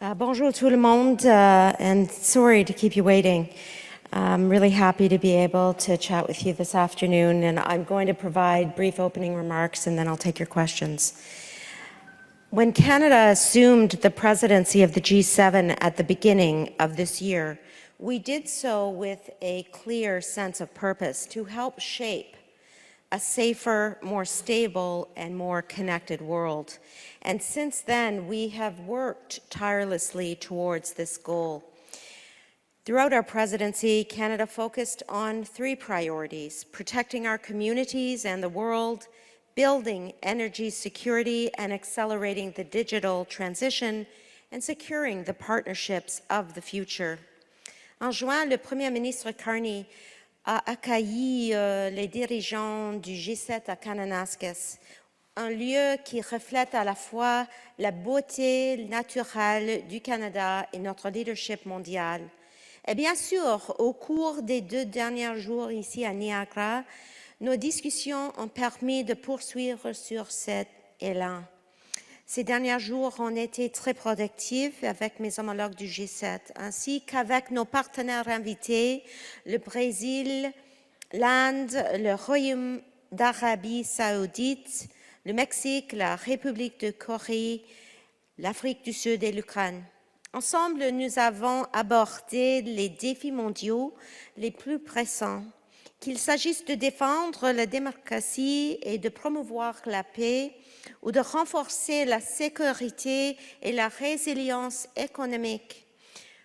Bonjour tout le monde, and sorry to keep you waiting. I'm really happy to be able to chat with you this afternoon, and I'm going to provide brief opening remarks and then I'll take your questions. When Canada assumed the presidency of the G7 at the beginning of this year, we did so with a clear sense of purpose to help shape a safer, more stable, and more connected world. And since then, we have worked tirelessly towards this goal. Throughout our presidency, Canada focused on three priorities: protecting our communities and the world, building energy security and accelerating the digital transition, and securing the partnerships of the future. En juin, le Premier ministre Carney a accueilli les dirigeants du G7 à Kananaskis, un lieu qui reflète à la fois la beauté naturelle du Canada et notre leadership mondial. Et bien sûr, au cours des 2 derniers jours ici à Niagara, nos discussions ont permis de poursuivre sur cet élan. Ces derniers jours ont été très productifs avec mes homologues du G7, ainsi qu'avec nos partenaires invités, le Brésil, l'Inde, le Royaume d'Arabie saoudite, le Mexique, la République de Corée, l'Afrique du Sud et l'Ukraine. Ensemble, nous avons abordé les défis mondiaux les plus pressants, qu'il s'agisse de défendre la démocratie et de promouvoir la paix, ou de renforcer la sécurité et la résilience économique.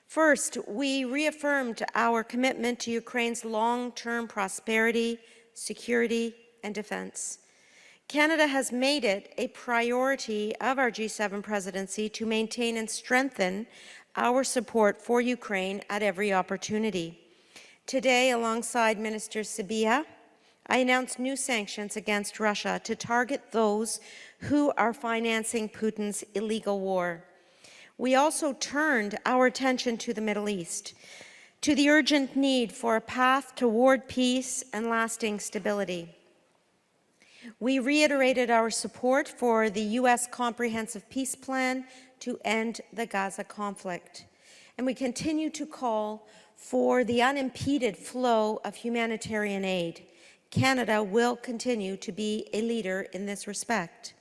First, we reaffirmed our commitment to Ukraine's long-term prosperity, security, and defense. Canada has made it a priority of our G7 presidency to maintain and strengthen our support for Ukraine at every opportunity. Today, alongside Minister Sybiha, I announced new sanctions against Russia to target those who are financing Putin's illegal war. We also turned our attention to the Middle East, to the urgent need for a path toward peace and lasting stability. We reiterated our support for the U.S. Comprehensive Peace Plan to end the Gaza conflict. And we continue to call for the unimpeded flow of humanitarian aid. Canada will continue to be a leader in this respect.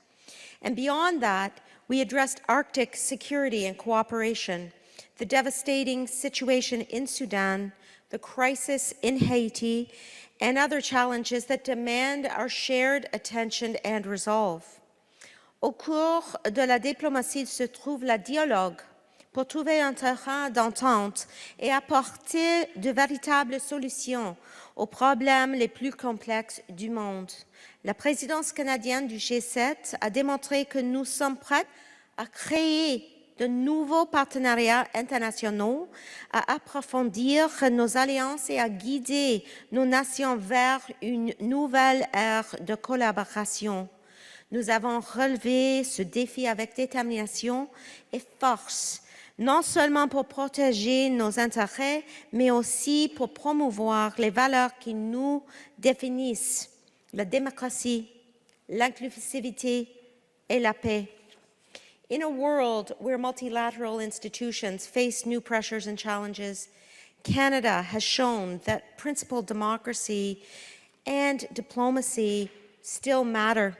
And beyond that, we addressed Arctic security and cooperation, the devastating situation in Sudan, the crisis in Haiti, and other challenges that demand our shared attention and resolve. Au cours de la diplomatie se trouve le dialogue pour trouver un terrain d'entente et apporter de véritables solutions aux problèmes les plus complexes du monde. La présidence canadienne du G7 a démontré que nous sommes prêts à créer de nouveaux partenariats internationaux, à approfondir nos alliances et à guider nos nations vers une nouvelle ère de collaboration. Nous avons relevé ce défi avec détermination et force, non seulement pour protéger nos intérêts, mais aussi pour promouvoir les valeurs qui nous définissent: la démocratie, l'inclusivité et la paix. In a world where multilateral institutions face new pressures and challenges, Canada has shown that principled democracy and diplomacy still matter,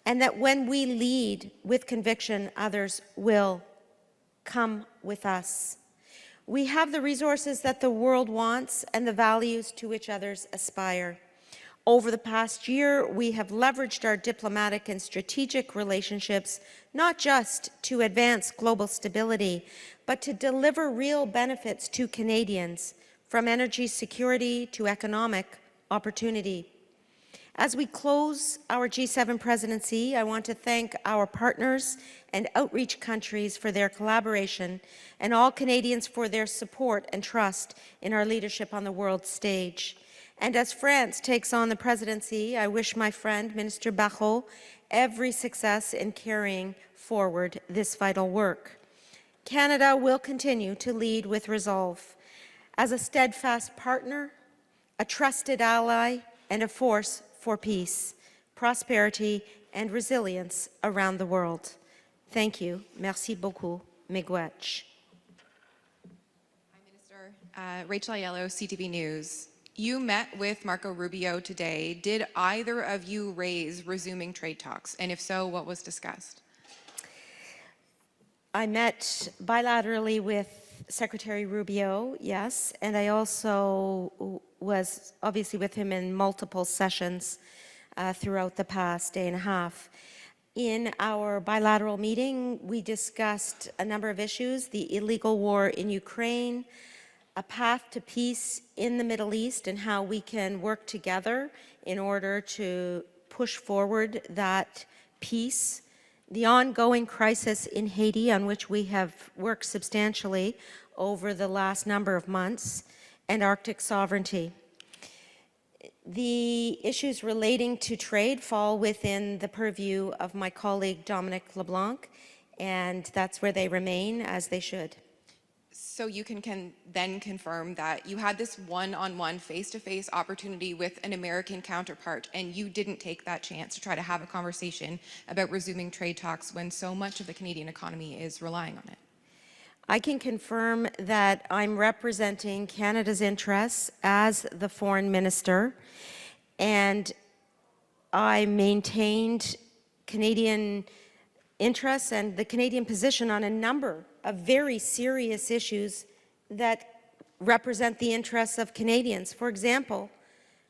and that when we lead with conviction, others will come with us. We have the resources that the world wants and the values to which others aspire. Over the past year, we have leveraged our diplomatic and strategic relationships not just to advance global stability, but to deliver real benefits to Canadians, from energy security to economic opportunity. As we close our G7 presidency, I want to thank our partners and outreach countries for their collaboration, and all Canadians for their support and trust in our leadership on the world stage. And as France takes on the presidency, I wish my friend, Minister Barrot, every success in carrying forward this vital work. Canada will continue to lead with resolve as a steadfast partner, a trusted ally, and a force for peace, prosperity, and resilience around the world. Thank you. Merci beaucoup. Miigwech. Rachel Aiello, CTV News. You met with Marco Rubio today. Did either of you raise resuming trade talks? And if so, what was discussed? I met bilaterally with Secretary Rubio, yes, and I also was obviously with him in multiple sessions throughout the past day and a half. In our bilateral meeting, we discussed a number of issues: the illegal war in Ukraine, a path to peace in the Middle East, and how we can work together in order to push forward that peace, the ongoing crisis in Haiti, on which we have worked substantially over the last number of months, and Arctic sovereignty. The issues relating to trade fall within the purview of my colleague Dominic LeBlanc, and that's where they remain, as they should. So you can then confirm that you had this one-on-one, face-to-face opportunity with an American counterpart, and you didn't take that chance to try to have a conversation about resuming trade talks when so much of the Canadian economy is relying on it. I can confirm that I'm representing Canada's interests as the foreign minister, and I maintained Canadian interests and the Canadian position on a number of very serious issues that represent the interests of Canadians. For example,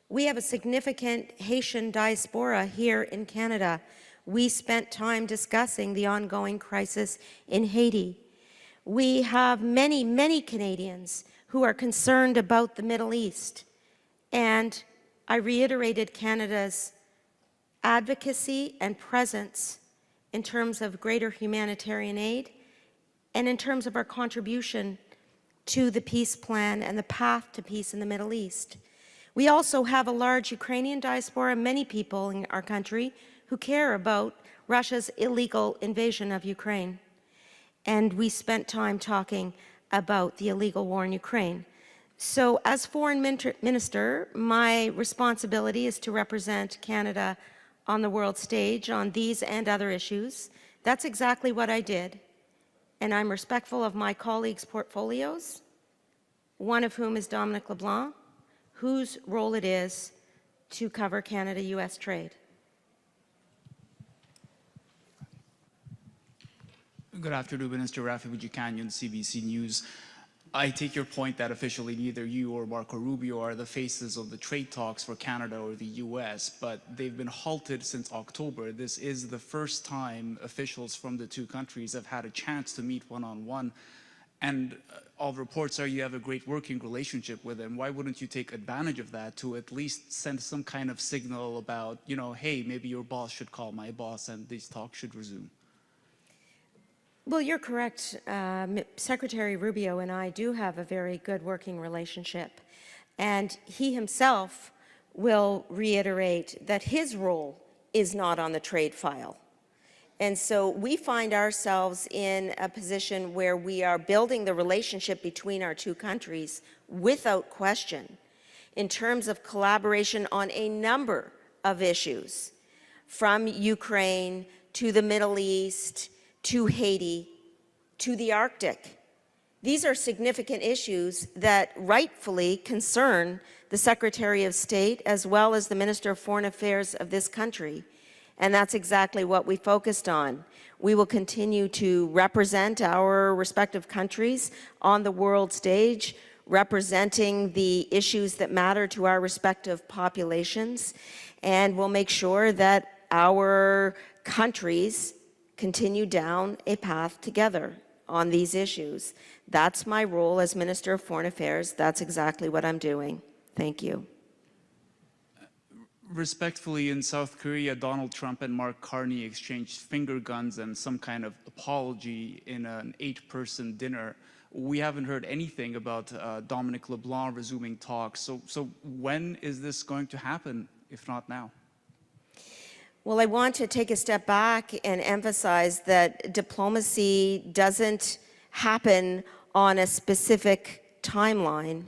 we have a significant Haitian diaspora here in Canada. We spent time discussing the ongoing crisis in Haiti. We have many, many Canadians who are concerned about the Middle East, and I reiterated Canada's advocacy and presence in terms of greater humanitarian aid and in terms of our contribution to the peace plan and the path to peace in the Middle East. We also have a large Ukrainian diaspora, many people in our country who care about Russia's illegal invasion of Ukraine. And we spent time talking about the illegal war in Ukraine. So as foreign minister, my responsibility is to represent Canada on the world stage on these and other issues. That's exactly what I did. And I'm respectful of my colleagues' portfolios, one of whom is Dominic LeBlanc, whose role it is to cover Canada-US trade. Good afternoon, Minister Rafi Boudjikanian, CBC News. I take your point that officially neither you or Marco Rubio are the faces of the trade talks for Canada or the US, but they've been halted since October. This is the first time officials from the two countries have had a chance to meet one-on-one. And all reports are you have a great working relationship with them. Why wouldn't you take advantage of that to at least send some kind of signal about, you know, hey, maybe your boss should call my boss and these talks should resume? Well, you're correct. Secretary Rubio and I do have a very good working relationship. And he himself will reiterate that his role is not on the trade file. And so we find ourselves in a position where we are building the relationship between our two countries without question in terms of collaboration on a number of issues, from Ukraine to the Middle East, to Haiti, to the Arctic. These are significant issues that rightfully concern the Secretary of State as well as the Minister of Foreign Affairs of this country. And that's exactly what we focused on. We will continue to represent our respective countries on the world stage, representing the issues that matter to our respective populations, and we'll make sure that our countries continue down a path together on these issues. That's my role as Minister of Foreign Affairs. That's exactly what I'm doing. Thank you. Respectfully, in South Korea, Donald Trump and Mark Carney exchanged finger guns and some kind of apology in an 8-person dinner. We haven't heard anything about Dominic LeBlanc resuming talks. So when is this going to happen, if not now? Well, I want to take a step back and emphasize that diplomacy doesn't happen on a specific timeline,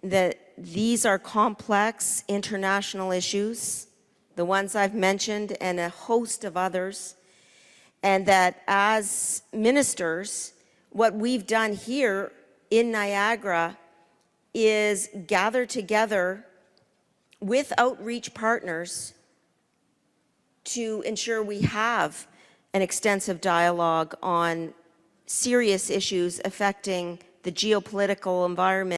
that these are complex international issues, the ones I've mentioned and a host of others, and that as ministers, what we've done here in Niagara is gather together with outreach partners to ensure we have an extensive dialogue on serious issues affecting the geopolitical environment